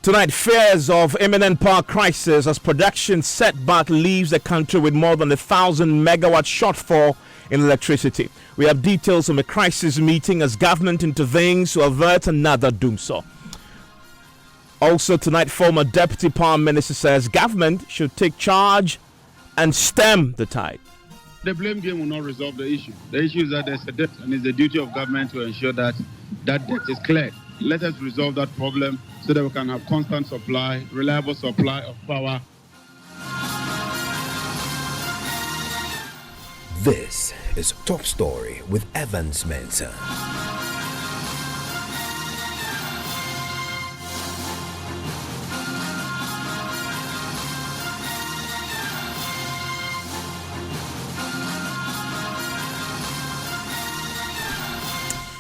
Tonight, fears of imminent power crisis as production setback leaves the country with more than 1,000 megawatt shortfall in electricity. We have details from a crisis meeting as government intervenes to avert another doomsday. Also tonight, former Deputy Power Minister says government should take charge and stem the tide. The blame game will not resolve the issue. The issue is that there's a debt, and it's the duty of government to ensure that that debt is cleared. Let us resolve that problem so that we can have constant supply, reliable supply of power. This is Top Story with Evans Mensah.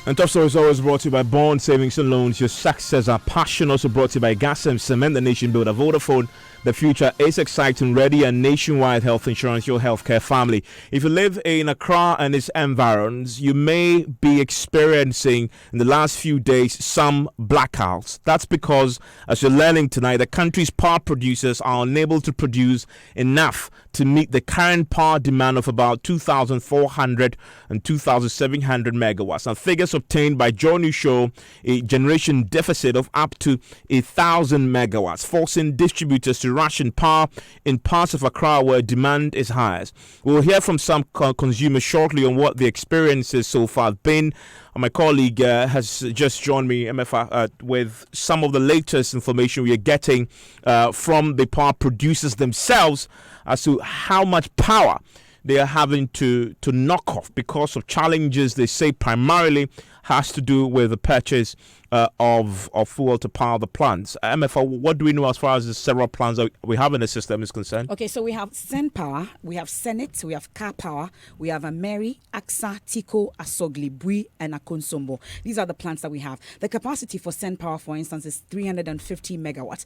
And Top Story is always brought to you by Bond Savings and Loans. Your success, our passion, also brought to you by Gas and Cement, the nation builder. Vodafone, the future is exciting, ready, and nationwide health insurance, your healthcare family. If you live in Accra and its environs, you may be experiencing in the last few days some blackouts. That's because, as you're learning tonight, the country's power producers are unable to produce enough to meet the current power demand of about 2,400 and 2,700 megawatts. Now, figures obtained by Journey show a generation deficit of up to 1,000 megawatts, forcing distributors to ration power in parts of Accra where demand is highest. We'll hear from some consumers shortly on what the experiences so far have been. My colleague has just joined me, MFA, with some of the latest information we are getting from the power producers themselves as to how much power they are having to knock off because of challenges they say primarily has to do with the purchase of fuel to power the plants. MFA, what do we know as far as the several plants that we have in the system is concerned? Okay, so we have Sen Power, we have Senate, we have Car Power, we have Ameri, AXA, Tico, Asogli, Bui, and Akonsombo. These are the plants that we have. The capacity for Sen Power, for instance, is 350 megawatts.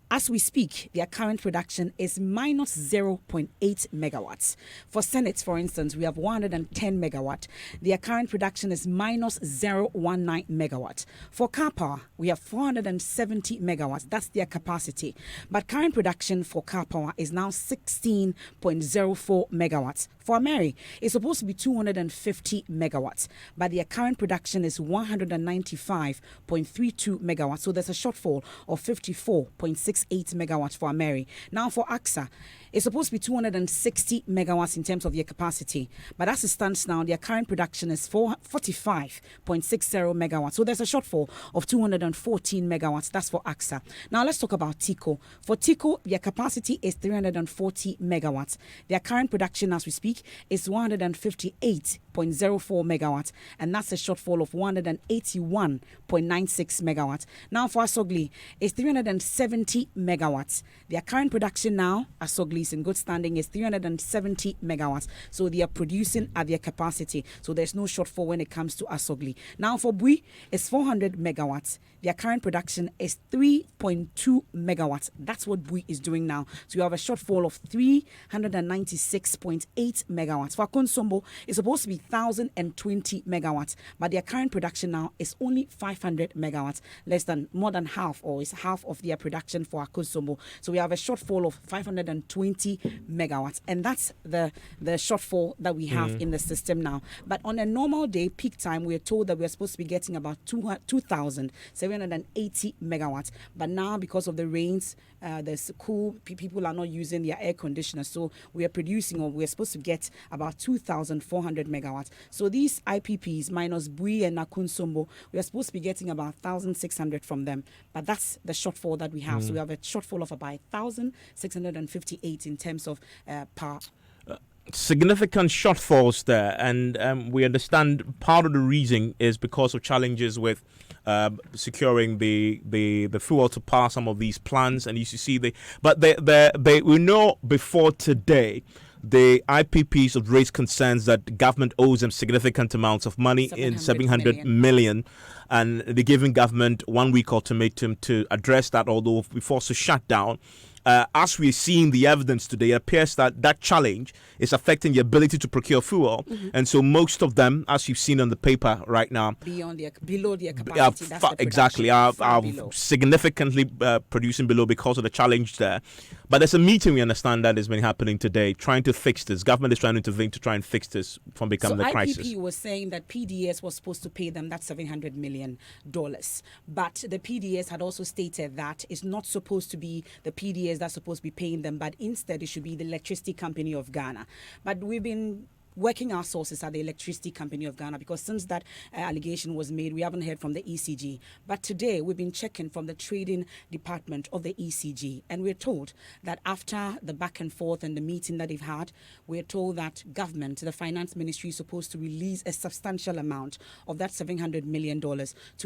As we speak, their current production is minus 0.8 megawatts. For Senate, for instance, we have 110 megawatt. Their current production is minus 0.19 megawatt. For Car Power, we have 470 megawatts. That's their capacity. But current production for Car Power is now 16.04 megawatts. For Ameri, it's supposed to be 250 megawatts, but their current production is 195.32 megawatts. So there's a shortfall of 54.68 megawatts for Ameri. Now for AXA, it's supposed to be 260 megawatts in terms of their capacity, but as it stands now, their current production is 45.60 megawatts. So there's a shortfall of 214 megawatts. That's for AXA. Now let's talk about Tico. For Tico, their capacity is 340 megawatts. Their current production as we speak is 158.04 megawatts, and that's a shortfall of 181.96 megawatts. Now for Asogli, it's 370 megawatts. Their current production now, Asogli is in good standing, is 370 megawatts. So they are producing at their capacity. So there's no shortfall when it comes to Asogli. Now for Bui, it's 400 megawatts. Their current production is 3.2 megawatts. That's what Bui is doing now. So you have a shortfall of 396.8 megawatts. For Konsombo, it's supposed to be 1,020 megawatts, but their current production now is only 500 megawatts, more than half, or is half of their production for Akonsombo. So we have a shortfall of 520 megawatts, and that's the shortfall that we have in the system now. But on a normal day, peak time, we're told that we're supposed to be getting about 2,780 megawatts. But now, because of the rains, there's cool, people are not using their air conditioners, so we are producing, or we're supposed to get about 2,400 megawatts. So these IPPs minus Bui and Nakunsombo, we are supposed to be getting about 1,600 from them. But that's the shortfall that we have. So we have a shortfall of about 1,658 in terms of power. Significant shortfalls there, and we understand part of the reason is because of challenges with securing the fuel to power some of these plants, and you see we know before today the IPPs have raised concerns that the government owes them significant amounts of money, 700 million, and they're giving government 1 week ultimatum to address that, although before to shut down. as we're seeing the evidence today, it appears that that challenge is affecting the ability to procure fuel. And so most of them, as you've seen on the paper right now, below their capacity. That's the exactly, are below. significantly producing below because of the challenge there. But there's a meeting, we understand, that has been happening today, trying to fix this. Government is trying to intervene to try and fix this from becoming a crisis. IPP was saying that PDS was supposed to pay them that $700 million. But the PDS had also stated that it's not supposed to be the PDS that's supposed to be paying them, but instead it should be the Electricity Company of Ghana. But we've been working our sources at the Electricity Company of Ghana, because since that allegation was made, we haven't heard from the ECG. But today, we've been checking from the trading department of the ECG, and we're told that after the back and forth and the meeting that they've had, we're told that government, the finance ministry, is supposed to release a substantial amount of that $700 million to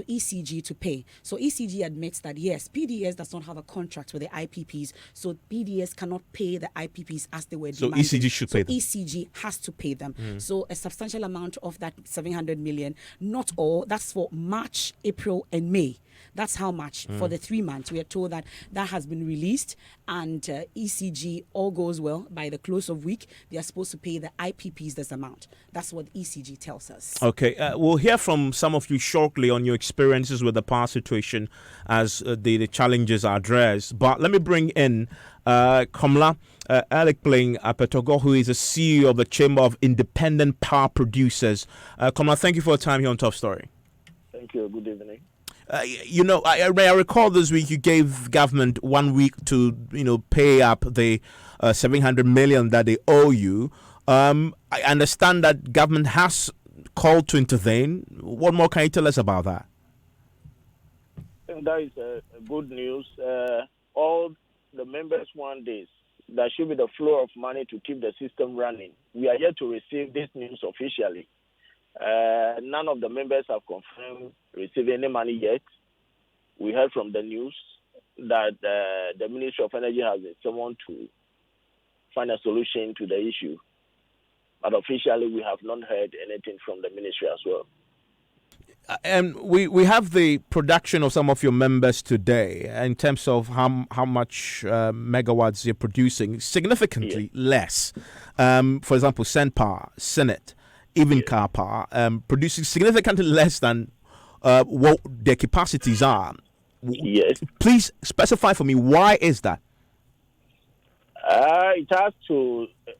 ECG to pay. So ECG admits that, yes, PDS does not have a contract with the IPPs, so PDS cannot pay the IPPs as they were demanding. So ECG should pay them. ECG has to pay them. So a substantial amount of that 700 million, not all, that's for March, April and May. That's how much for the 3 months. We are told that that has been released, and ECG, all goes well, by the close of week, they are supposed to pay the IPPs this amount. That's what ECG tells us. Okay, we'll hear from some of you shortly on your experiences with the power situation as the challenges are addressed. But let me bring in Komla Elikpling Apetogo, who is the CEO of the Chamber of Independent Power Producers. Komla, thank you for your time here on Top Story. Thank you. Good evening. I recall this week you gave government 1 week to, pay up the 700 million that they owe you. I understand that government has called to intervene. What more can you tell us about that? That is good news. All the members want this. There should be the flow of money to keep the system running. We are yet to receive this news officially. None of the members have confirmed receiving any money yet. We heard from the news that the Ministry of Energy has been summoned to find a solution to the issue. But officially, we have not heard anything from the ministry as well. And we have the production of some of your members today in terms of how much megawatts you're producing, significantly less. For example, Power, Senate, even Car Power, producing significantly less than what their capacities are. Yes. Please specify for me, why is that?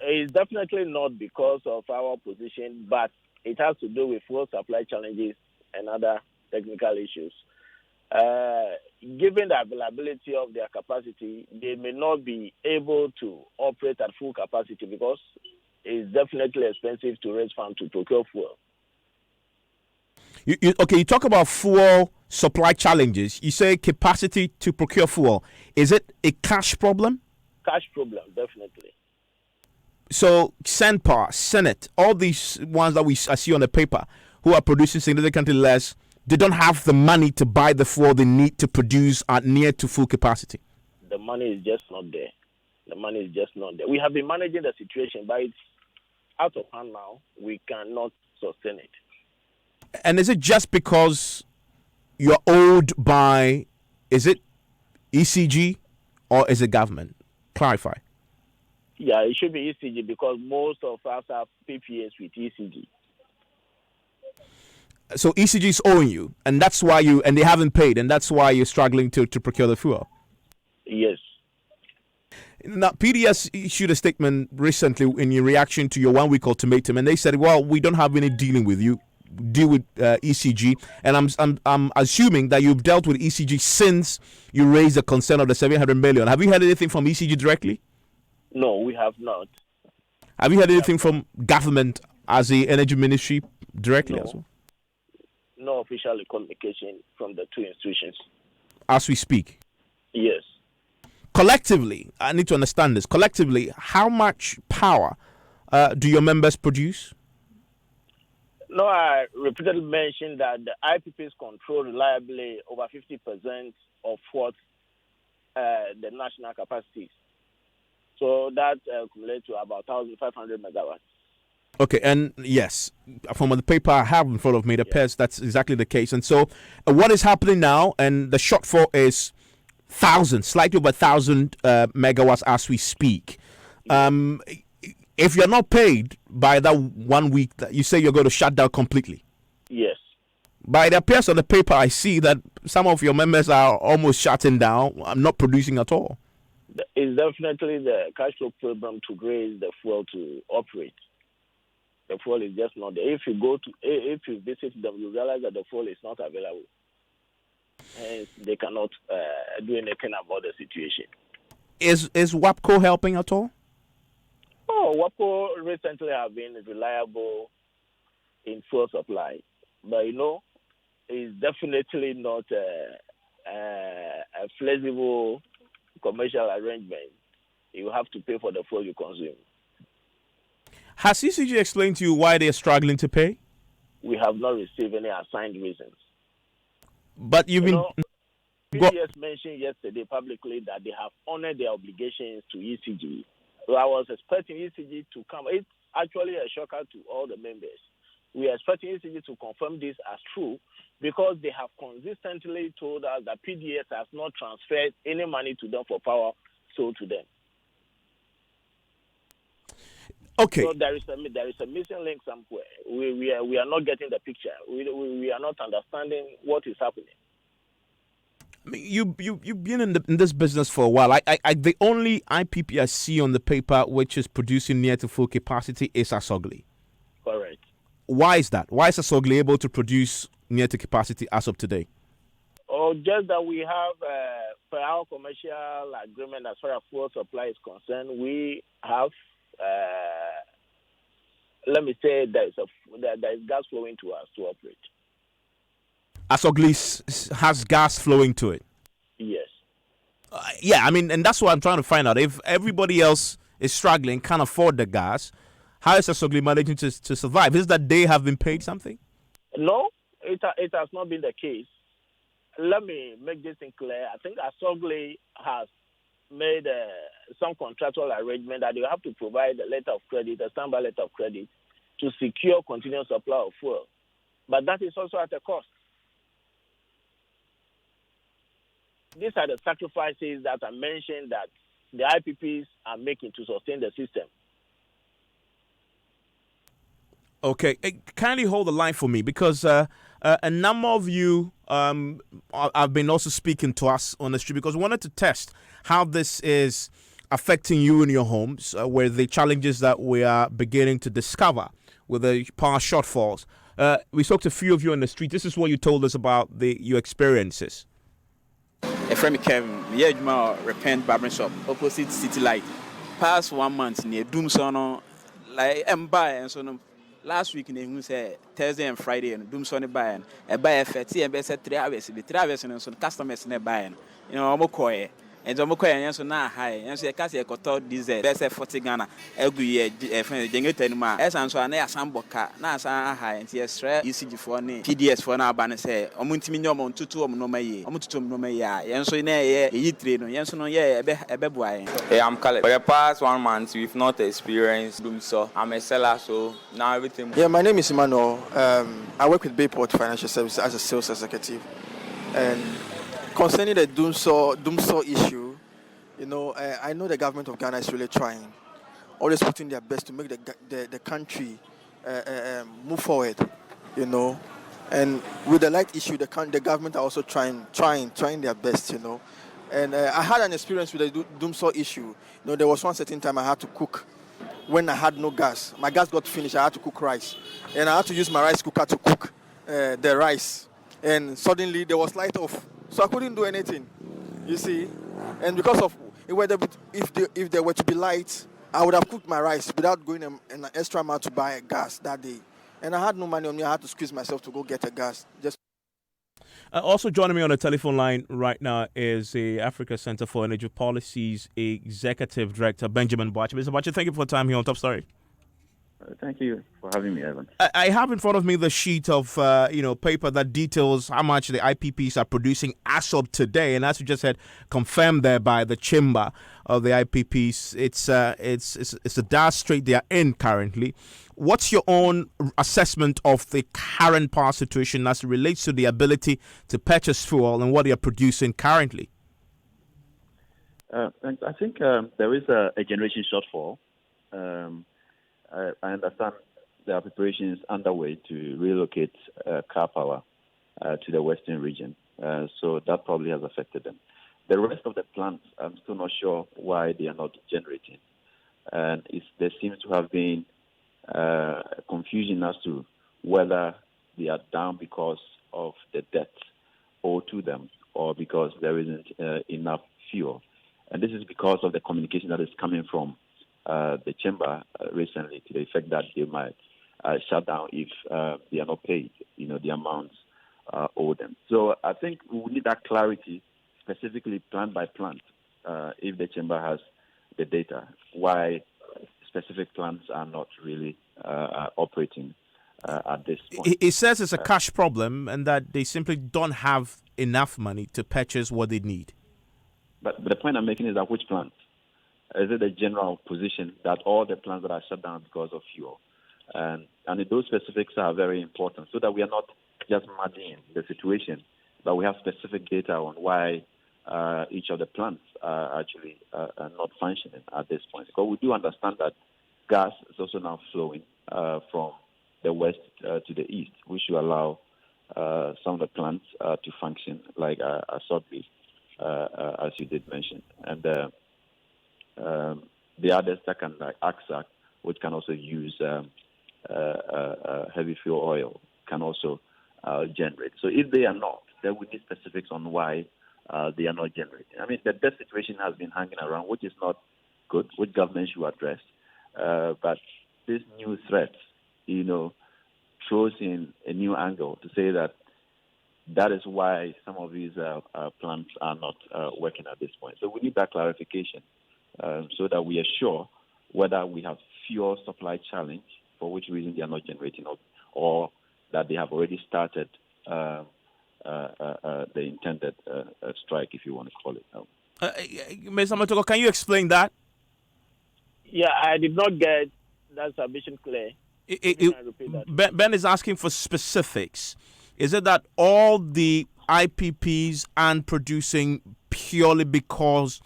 It's definitely not because of our position, but it has to do with fuel supply challenges and other technical issues. Given the availability of their capacity, they may not be able to operate at full capacity because it's definitely expensive to raise funds to procure fuel. You talk about fuel supply challenges. You say capacity to procure fuel. Is it a cash problem? Cash problem, definitely. So, Power, Senate, all these ones that I see on the paper who are producing significantly less, they don't have the money to buy the fuel they need to produce at near to full capacity. The money is just not there. We have been managing the situation, but it's out of hand now. We cannot sustain it. And is it just because you're owed by, is it ECG or is it government? Clarify. Yeah, it should be ECG because most of us have PPS with ECG. So ECG is owing you, and that's why and they haven't paid, and that's why you're struggling to procure the fuel. Yes. Now, PDS issued a statement recently in reaction to your 1 week ultimatum, and they said, "Well, we don't have any dealing with you. Deal with ECG." And I'm assuming that you've dealt with ECG since you raised the concern of the 700 million. Have you heard anything from ECG directly? No, we have not. Have you heard anything from government as the energy ministry directly as well? No official communication from the two institutions. As we speak? Yes. Collectively, I need to understand this. Collectively, how much power do your members produce? No, I repeatedly mentioned that the IPPs control reliably over 50% of what the national capacity is. So that accumulates to about 1,500 megawatts. Okay, and yes, from the paper I have in front of me, it appears that's exactly the case. And so what is happening now, and the shortfall is slightly over 1,000 megawatts as we speak. If you're not paid by that 1 week, that you say you're going to shut down completely. Yes. By the appearance on the paper, I see that some of your members are almost shutting down, not producing at all. It's definitely the cash flow problem to raise the fuel to operate. The fuel is just not there. If you visit them, you realize that the fuel is not available. Hence, they cannot do anything about the situation. Is WAPCO helping at all? Oh, WAPCO recently have been reliable in fuel supply, but it's definitely not a flexible commercial arrangement. You have to pay for the fuel you consume. Has CCG explained to you why they are struggling to pay? We have not received any assigned reasons. But you've been... PDS mentioned yesterday publicly that they have honored their obligations to ECG. So I was expecting ECG to come. It's actually a shocker to all the members. We are expecting ECG to confirm this as true because they have consistently told us that PDS has not transferred any money to them for power sold to them. Okay. So there is a missing link somewhere. We are not getting the picture. We are not understanding what is happening. I mean, you've been in this business for a while. The only IPP I see on the paper which is producing near to full capacity is Asogli. Correct. Why is that? Why is Asogli able to produce near to capacity as of today? Oh, just that we have per our commercial agreement as far as fuel supply is concerned, we have. Let me say there is gas flowing to us to operate. Asogli has gas flowing to it. Yes. Yeah, I mean, and that's what I'm trying to find out. If everybody else is struggling, can't afford the gas, how is Asogli managing to survive? Is that they have been paid something? No, it has not been the case. Let me make this thing clear. I think Asogli has made some contractual arrangement that they have to provide a letter of credit, a standby letter of credit, to secure continuous supply of fuel. But that is also at a cost. These are the sacrifices that I mentioned that the IPPs are making to sustain the system. Okay, kindly hold the line for me because a number of you have been also speaking to us on the street because we wanted to test how this is affecting you in your homes with the challenges that we are beginning to discover with the power shortfalls. We spoke to a few of you on the street. This is what you told us about your experiences. A friend came, repent barbering shop opposite City Light. Past 1 month near Doomson, like and so last week in Thursday and Friday and Doomson buying a buy 30 and 3 hours, 3 hours and some customers in a buying. Omokoye. And Omokoye so now high, and so a cassia got diesel, best 40 Ghana, every year, Jengetenma, as and so an air samboka, Nasa high, and yes, ECG for name, PDS for now, Banner say, Omuntiminium on 2 no may, Omutum no may, and so in a train, Yanson, a bebuy. Hey, I'm Caleb. For the past 1 month, we've not experienced doom so. I'm a seller, so now everything. Yeah, my name is Emmanuel. I work with Bayport Financial Services as a sales executive. And concerning the doomsaw issue, I know the government of Ghana is really trying, always putting their best to make the country move forward, And with the light issue, the government are also trying their best, And I had an experience with the doomsaw issue. There was one certain time I had to cook when I had no gas. My gas got finished. I had to cook rice, and I had to use my rice cooker to cook the rice. And suddenly there was light off. So I couldn't do anything, you see. And because of if there were to be light, I would have cooked my rice without going an extra mile to buy gas that day. And I had no money on me. I had to squeeze myself to go get a gas. Also joining me on the telephone line right now is the Africa Center for Energy Policy's Executive Director, Benjamin Boachi. Mr. Boachi, thank you for your time here on Top Story. Thank you for having me, Evan. I have in front of me the sheet of paper that details how much the IPPs are producing as of today, and as you just said, confirmed there by the chamber of the IPPs. It's a dire strait they are in currently. What's your own assessment of the current power situation as it relates to the ability to purchase fuel and what they are producing currently? I think there is a generation shortfall. I understand there are preparations underway to relocate car power to the western region. So that probably has affected them. The rest of the plants, I'm still not sure why they are not generating. And there seems to have been confusion as to whether they are down because of the debt owed to them or because there isn't enough fuel. And this is because of the communication that is coming from the chamber recently to the effect that they might shut down if they are not paid, the amounts owed them. So I think we need that clarity, specifically plant by plant, if the chamber has the data, why specific plants are not really operating at this point. It says it's a cash problem and that they simply don't have enough money to purchase what they need. But the point I'm making is that which plants? Is it the general position that all the plants that are shut down because of fuel? And those specifics are very important so that we are not just muddying the situation, but we have specific data on why each of the plants are actually not functioning at this point. Because we do understand that gas is also now flowing from the west to the east, which will allow some of the plants to function, like Asogbe, as you did mention. And the others that can, like AXA, which can also use heavy fuel oil, can also generate. So if they are not, then we need specifics on why they are not generating. I mean, the debt situation has been hanging around, which is not good, which government should address. But this new threat, throws in a new angle to say that is why some of these plants are not working at this point. So we need that clarification so that we are sure whether we have fuel supply challenge, for which reason they are not generating, or that they have already started the intended strike, if you want to call it. Mr. Matoko, can you explain that? Yeah, I did not get that submission clear. Ben is asking for specifics. Is it that all the IPPs aren't producing purely because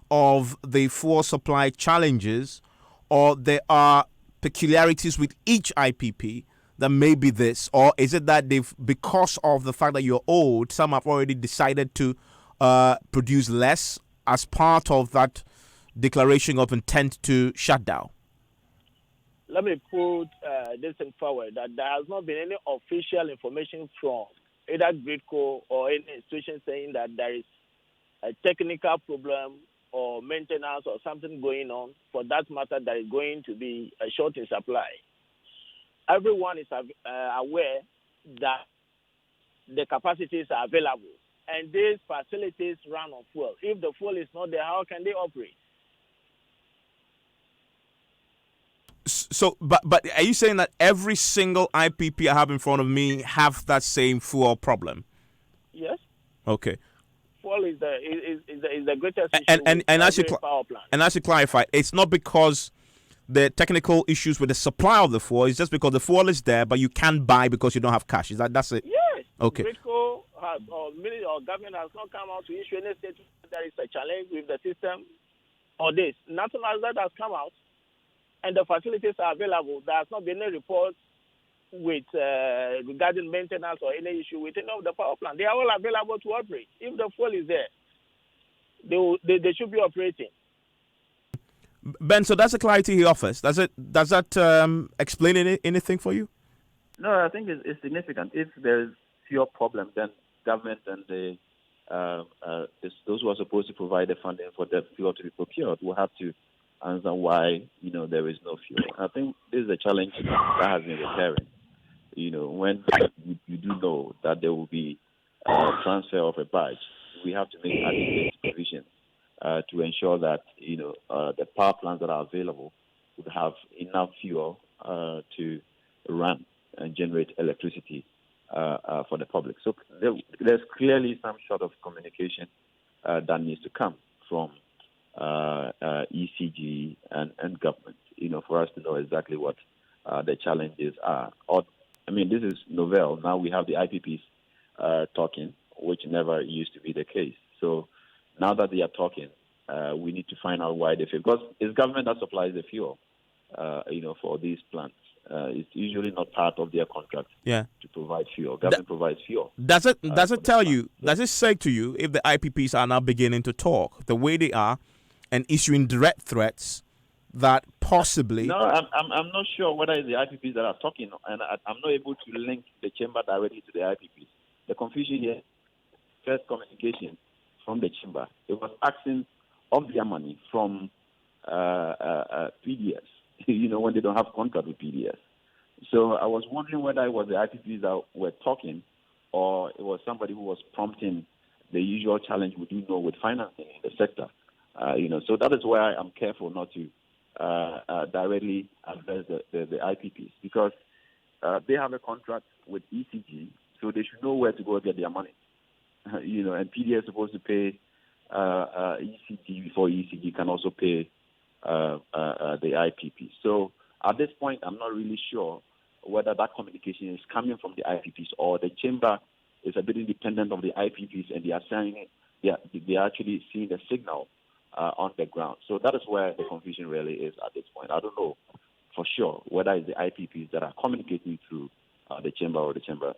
of the fuel supply challenges, or there are peculiarities with each IPP that may be this, or is it that because of the fact that you're old, some have already decided to produce less as part of that declaration of intent to shut down? Let me put this thing forward, that there has not been any official information from either Gridco or any institution saying that there is a technical problem or maintenance or something going on. For that matter, there is going to be a short in supply. Everyone is aware that the capacities are available, and these facilities run on fuel. If the fuel is not there, how can they operate? So, but are you saying that every single IPP I have in front of me have that same fuel problem? Yes. Okay. Fuel is the greatest issue and as you power plant. And as you clarify, it's not because the technical issues with the supply of the fuel. It's just because the fuel is there, but you can't buy because you don't have cash. That's it? Yes. Okay. Gridco has, or government has not come out to issue any statement that there is a challenge with the system or this. Nothing like that has come out. And the facilities are available. There has not been any reports with regarding maintenance or any issue with any of the power plant. They are all available to operate. If the fuel is there, they should be operating. Ben, so that's the clarity he offers. Does that explain anything for you? No, I think it's significant. If there's fuel problem, then government and those who are supposed to provide the funding for the fuel to be procured will have to answer why there is no fuel. I think this is a challenge that has been recurring. When you do know that there will be transfer of a badge, we have to make adequate provision to ensure that the power plants that are available would have enough fuel to run and generate electricity for the public. So there's clearly some sort of communication that needs to come from ECG and government, for us to know exactly what the challenges are. This is novel. Now we have the IPPs talking, which never used to be the case. So now that they are talking, we need to find out why they fail. Because it's government that supplies the fuel, for these plants. It's usually not part of their contract to provide fuel. Government provides fuel. Does it tell you, does it say to you if the IPPs are now beginning to talk the way they are and issuing direct threats that possibly... No, I'm not sure whether it's the IPPs that are talking, and I'm not able to link the chamber directly to the IPPs. The confusion here, first communication from the chamber, it was asking of their money from PDS, when they don't have contract with PDS. So I was wondering whether it was the IPPs that were talking or it was somebody who was prompting the usual challenge we do know with financing in the sector. So that is why I'm careful not to directly address the IPPs, because they have a contract with ECG, so they should know where to go get their money. And PDS is supposed to pay ECG before ECG can also pay the IPP. So at this point, I'm not really sure whether that communication is coming from the IPPs or the chamber is a bit independent of the IPPs and they are saying they are actually seeing the signal on the ground. So that is where the confusion really is at this point. I don't know for sure whether it's the IPPs that are communicating through the chamber or the chamber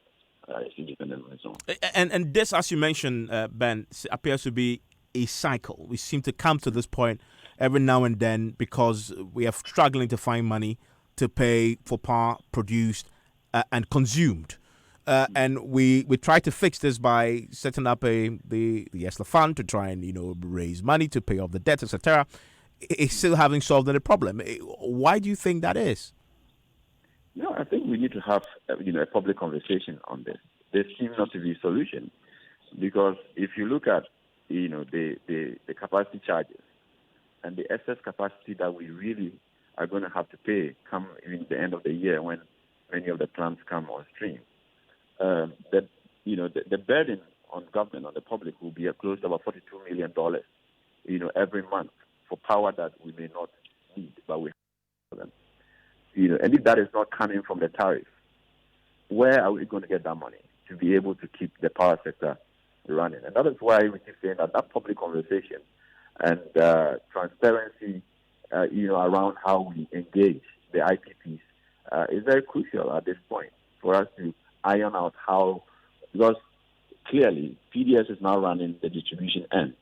is independent on its own. And this, as you mentioned, Ben, appears to be a cycle. We seem to come to this point every now and then because we are struggling to find money to pay for power produced and consumed. And we try to fix this by setting up the ESLA fund to try and raise money to pay off the debt, etc. It's still having solved the problem. Why do you think that is? No, I think we need to have a public conversation on this. There seems not to be a solution, because if you look at the capacity charges and the excess capacity that we really are going to have to pay come in the end of the year when many of the plants come on stream, the burden on government, on the public, will be close to about $42 million, every month for power that we may not need, but we have them. And if that is not coming from the tariff, where are we going to get that money to be able to keep the power sector running? And that is why we keep saying that public conversation and transparency, around how we engage the IPPs is very crucial at this point for us to iron out how, because clearly PDS is now running the distribution end,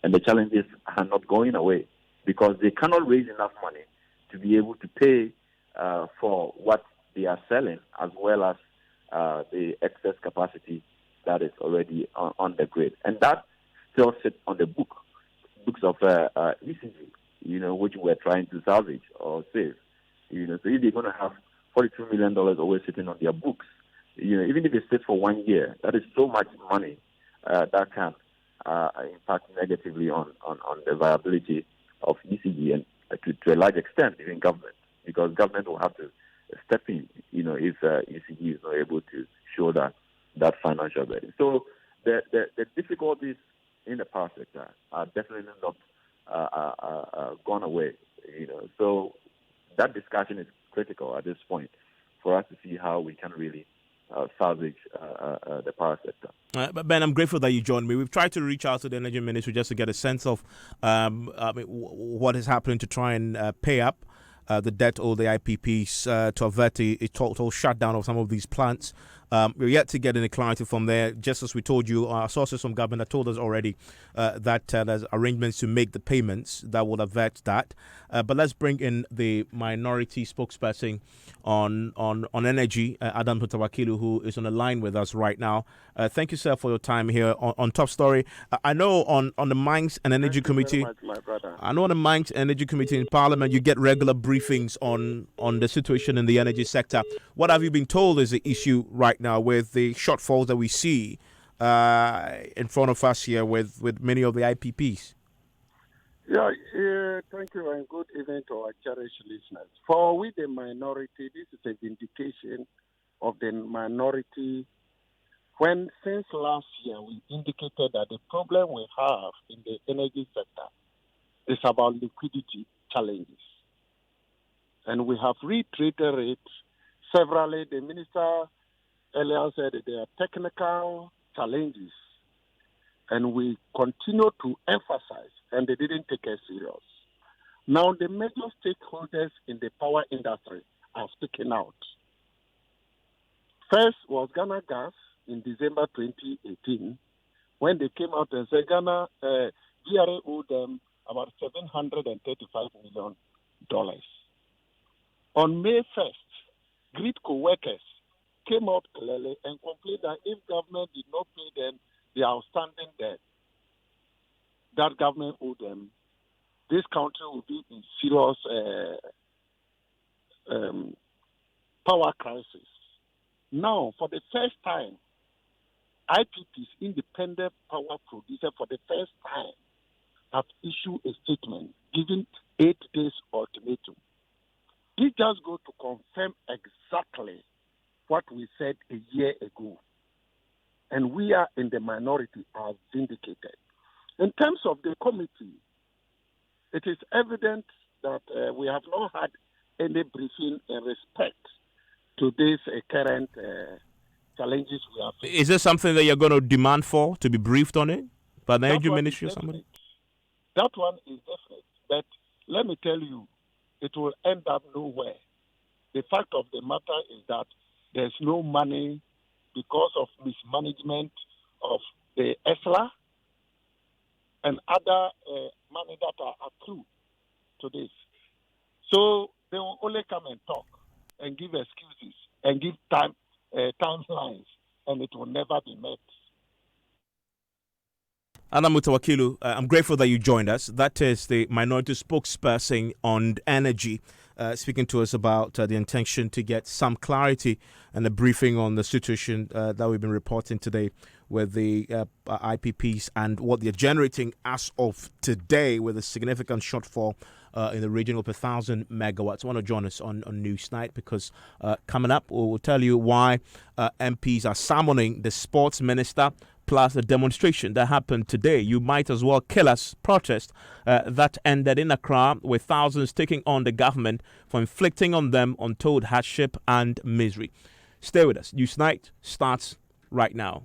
and the challenges are not going away because they cannot raise enough money to be able to pay for what they are selling, as well as the excess capacity that is already on the grid. And that still sits on the books of ECG, which we're trying to salvage or save. So if they're going to have $42 million always sitting on their books, even if it sits for 1 year, that is so much money that can impact negatively on the viability of ECG and to a large extent even government, because government will have to step in, if ECG is not able to show that financial burden. So the difficulties in the power sector are definitely not gone away. So that discussion is critical at this point for us to see how we can really salvage the power sector. But Ben, I'm grateful that you joined me. We've tried to reach out to the Energy Ministry just to get a sense of what is happening to try and pay up the debt owed the IPPs to avert a total shutdown of some of these plants. We're yet to get any clarity from there. Just as we told you, our sources from government have told us already that there's arrangements to make the payments that will avert that. But let's bring in the minority spokesperson on energy, Adam Hutawakilu, who is on the line with us right now. Thank you, sir, for your time here on Top Story. I know on the Mines and Energy Committee, much, my brother. I know on the Mines and Energy Committee in Parliament, you get regular briefings on the situation in the energy sector. What have you been told is the issue right now with the shortfalls that we see in front of us here with many of the IPPs? Yeah, thank you, and good evening to our cherished listeners. For we, the minority, this is a vindication of the minority. When since last year we indicated that the problem we have in the energy sector is about liquidity challenges. And we have reiterated it severally. The minister earlier said that there are technical challenges And we continue to emphasize, and they didn't take us serious. Now, the major stakeholders in the power industry are speaking out. First was Ghana Gas in December 2018, when they came out and said Ghana GRA owed them about $735 million. On May 1st, grid co-workers came out clearly and complained that if government did not pay them the outstanding debt that government owed them, this country will be in serious power crisis. Now, for the first time, IPPs, independent power producer, for the first time, have issued a statement giving 8 days ultimatum. This just go to confirm exactly what we said a year ago. And we are in the minority as vindicated. In terms of the committee, it is evident that we have not had any briefing in respect to these current challenges we are facing. Is this something that you're going to demand for, to be briefed on it by the Energy Ministry or somebody? That one is definite. But let me tell you, it will end up nowhere. The fact of the matter is that there's no money because of mismanagement of the ESLA and other money that are accrued to this. So they will only come and talk and give excuses and give timelines, and it will never be met. Anna Mutawakilu, I'm grateful that you joined us. That is the minority spokesperson on energy, speaking to us about the intention to get some clarity and a briefing on the situation that we've been reporting today with the IPPs and what they're generating as of today, with a significant shortfall in the region of 1,000 megawatts. I want to join us on Newsnight, because coming up, we'll tell you why MPs are summoning the sports minister, plus the demonstration that happened today. You might as well kill us protest that ended in Accra, with thousands taking on the government for inflicting on them untold hardship and misery. Stay with us. Newsnight starts right now.